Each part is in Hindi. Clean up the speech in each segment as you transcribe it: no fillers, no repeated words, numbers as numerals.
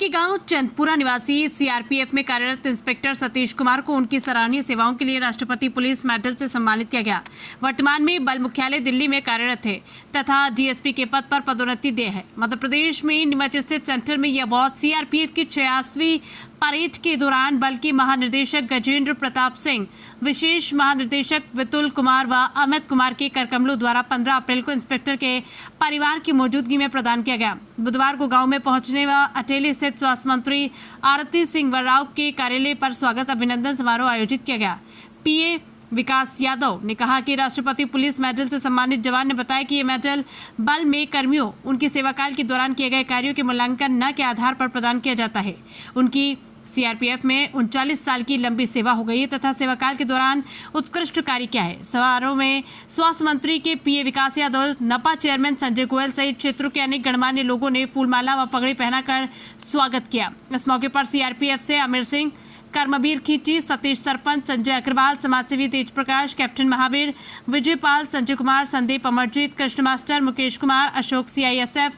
के गांव चंदपुरा निवासी सीआरपीएफ में कार्यरत इंस्पेक्टर सतीश कुमार को उनकी सराहनीय सेवाओं के लिए राष्ट्रपति पुलिस मेडल से सम्मानित किया गया। वर्तमान में बल मुख्यालय दिल्ली में कार्यरत है तथा डीएसपी के पद पर पदोन्नति दे है। मध्य प्रदेश में नीमच स्थित सेंटर में यह अवार्ड सीआरपीएफ की 86वीं परेड के दौरान बल के महानिदेशक गजेंद्र प्रताप सिंह, विशेष महानिदेशक वितुल कुमार व अमित कुमार के करकमलों द्वारा 15 अप्रैल को इंस्पेक्टर के परिवार की मौजूदगी में प्रदान किया गया। बुधवार को गांव में पहुंचने व अटेली स्थित स्वास्थ्य मंत्री आरती सिंह वर्राव के कार्यालय पर स्वागत अभिनंदन समारोह आयोजित किया गया। पीए विकास यादव ने कहा कि राष्ट्रपति पुलिस मेडल से सम्मानित जवान ने बताया कि ये मेडल बल में कर्मियों उनके सेवाकाल के दौरान किए गए कार्यों के मूल्यांकन न के आधार पर प्रदान किया जाता है। उनकी सीआरपीएफ में 39 साल की लंबी सेवा हो गई है तथा सेवाकाल के दौरान उत्कृष्ट कार्य किया है। समारोह में स्वास्थ्य मंत्री के पीए विकास यादव, नपा चेयरमैन संजय गोयल सहित क्षेत्र के अनेक गणमान्य लोगों ने फूलमाला व पगड़ी पहनाकर स्वागत किया। इस मौके पर सीआरपीएफ से आमिर सिंह, कर्मवीर खींची, सतीश सरपंच, संजय अग्रवाल, समाजसेवी Tej Prakash, captain Mahavir, Vijay Pal, Sanjay Kumar, Sandeep Amarjeet, Krishan master, Mukesh Kumar, Ashok CISF,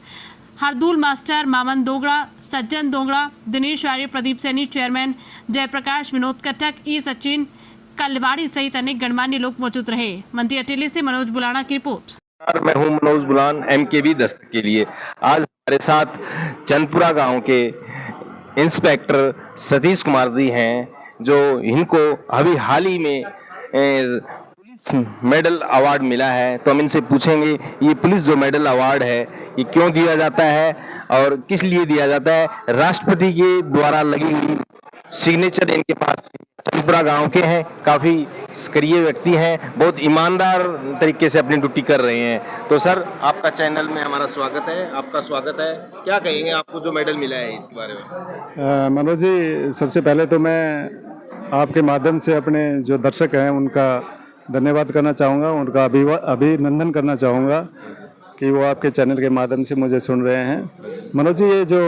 Hardul master, Maman Dogra, Sajjan Dogra, Dinesh Arya, Pradeep Saini, chairman Jaiprakash, Vinod Katak, ई सचिन कलवाड़ी सहित अनेक गणमान्य लोग मौजूद रहे। मंत्री अटेली से मनोज बुलाना की रिपोर्ट। मैं हूं मनोज बुलान, एमकेबी दस्तक के लिए। आज हमारे साथ चंदपुरा गांव के इंस्पेक्टर सतीश कुमार जी हैं, जो इनको अभी हाल ही में पुलिस मेडल अवार्ड मिला है। तो हम इनसे पूछेंगे ये पुलिस जो मेडल अवार्ड है ये क्यों दिया जाता है और किस लिए दिया जाता है। राष्ट्रपति के द्वारा लगी हुई सिग्नेचर इनके पास चंदपुरा गांव के हैं, काफी सक्रिय व्यक्ति हैं, बहुत ईमानदार तरीके से अपनी ड्यूटी कर रहे हैं। तो सर, आपका चैनल में हमारा स्वागत है, आपका स्वागत है। क्या कहेंगे आपको जो मेडल मिला है इसके बारे में? मनोज जी, सबसे पहले तो मैं आपके माध्यम से अपने जो दर्शक हैं उनका धन्यवाद करना चाहूँगा, उनका अभिनंदन करना चाहूँगा कि वो आपके चैनल के माध्यम से मुझे सुन रहे हैं। मनोज जी, ये जो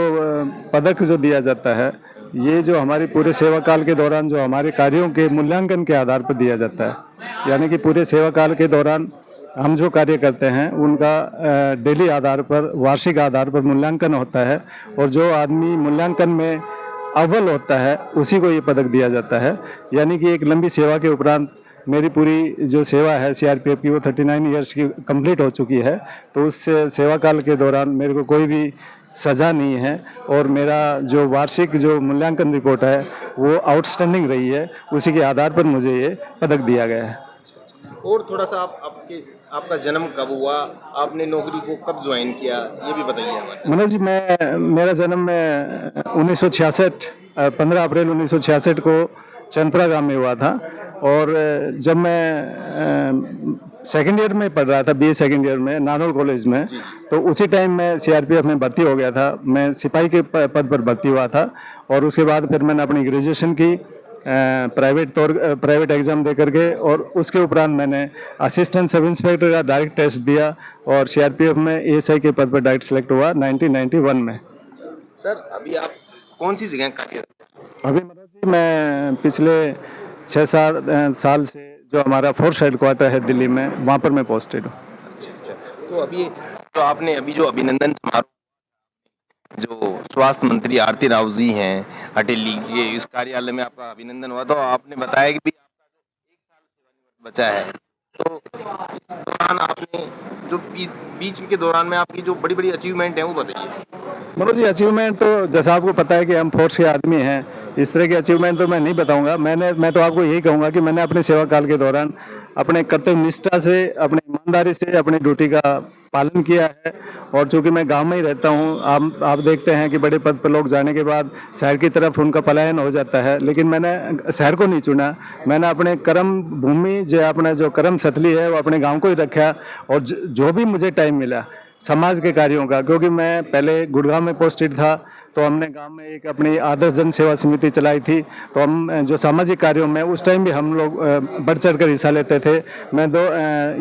पदक जो दिया जाता है ये जो हमारी पूरे सेवा काल के दौरान जो हमारे कार्यों के मूल्यांकन के आधार पर दिया जाता है। यानी कि पूरे सेवा काल के दौरान हम जो कार्य करते हैं उनका डेली आधार पर, वार्षिक आधार पर मूल्यांकन होता है और जो आदमी मूल्यांकन में अव्वल होता है उसी को ये पदक दिया जाता है। यानी कि एक लंबी सेवा के उपरांत मेरी पूरी जो सेवा है सीआरपीएफ की वो 39 ईयर्स की कंप्लीट हो चुकी है। तो उस सेवा काल के दौरान मेरे को कोई भी सज़ा नहीं है और मेरा जो वार्षिक जो मूल्यांकन रिपोर्ट है वो आउटस्टैंडिंग रही है, उसी के आधार पर मुझे ये पदक दिया गया है। और थोड़ा सा आपका जन्म कब हुआ, आपने नौकरी को कब ज्वाइन किया, ये भी बताइए हमें। मनोज जी, मेरा जन्म 1966 15 अप्रैल 1966 को चंदपुरा गांव में हुआ था और जब मैं सेकेंड ईयर में पढ़ रहा था, बीए सेकेंड ईयर में नानोल कॉलेज में, तो उसी टाइम मैं सीआरपीएफ में भर्ती हो गया था। मैं सिपाही के पद पर भर्ती हुआ था और उसके बाद फिर मैंने अपनी ग्रेजुएशन की प्राइवेट एग्ज़ाम दे करके और उसके उपरांत मैंने असिस्टेंट सब इंस्पेक्टर का डायरेक्ट टेस्ट दिया और सीआरपीएफ में एएसआई के पद पर डायरेक्ट सेलेक्ट हुआ 1991 में। सर, अभी आप कौन सी जगह कार्यरत हैं? अभी मनोज जी, मैं पिछले 6-7 साल से जो हमारा फोर्स हेडक्वार्टर है दिल्ली में, वहाँ पर मैं पोस्टेड हूँ। अच्छा। तो अभी तो आपने अभी जो अभिनंदन समारोह जो स्वास्थ्य मंत्री आरती राव जी हैं अटेली के, इस कार्यालय में आपका अभिनंदन हुआ, तो आपने बताया कि भी आपका 1 साल बचा है। तो इस दौरान आपने जो बीच के दौरान में आपकी जो बड़ी बड़ी अचीवमेंट है वो बताइए। मनोज जी, अचीवमेंट तो जैसा आपको पता है कि हम फोर्स के आदमी हैं, इस तरह की अचीवमेंट तो मैं नहीं बताऊंगा। मैं तो आपको यही कहूंगा कि मैंने अपने सेवा काल के दौरान अपने कर्तव्य निष्ठा से, अपनी ईमानदारी से अपनी ड्यूटी का पालन किया है। और चूंकि मैं गांव में ही रहता हूं, आप देखते हैं कि बड़े पद पर लोग जाने के बाद शहर की तरफ उनका पलायन हो जाता है, लेकिन मैंने शहर को नहीं चुना। मैंने अपने कर्म भूमि जो अपना जो कर्म स्थली है वो अपने गाँव को ही रखा और जो भी मुझे टाइम मिला समाज के कार्यों का, क्योंकि मैं पहले गुड़गांव में पोस्टेड था तो हमने गांव में एक अपनी आदर्श जन सेवा समिति चलाई थी। तो हम जो सामाजिक कार्यों में उस टाइम भी हम लोग बढ़ चढ़ कर हिस्सा लेते थे। मैं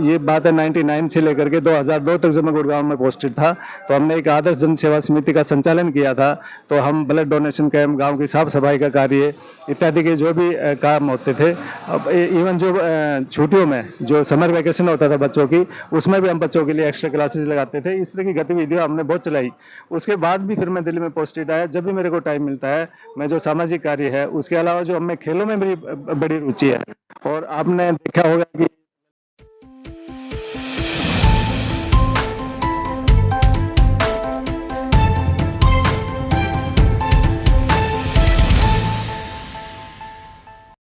ये बात है 99 से लेकर के 2002 तक जब मैं गुड़गांव में पोस्टेड था तो हमने एक आदर्श जन सेवा समिति का संचालन किया था। तो हम ब्लड डोनेशन कैंप, गाँव की साफ सफाई का कार्य इत्यादि के जो भी काम होते थे, अब इवन जो छुट्टियों में जो समर वैकेशन होता था बच्चों की, उसमें भी हम बच्चों के लिए एक्स्ट्रा क्लासेस लगाते थे। इस तरह की गतिविधियाँ हमने बहुत चलाई। उसके बाद भी फिर मैं दिल्ली में पोस्टेड रिटायर, जब भी मेरे को टाइम मिलता है मैं जो सामाजिक कार्य है उसके अलावा जो हमें खेलों में मेरी बड़ी रुचि है। और आपने देखा होगा कि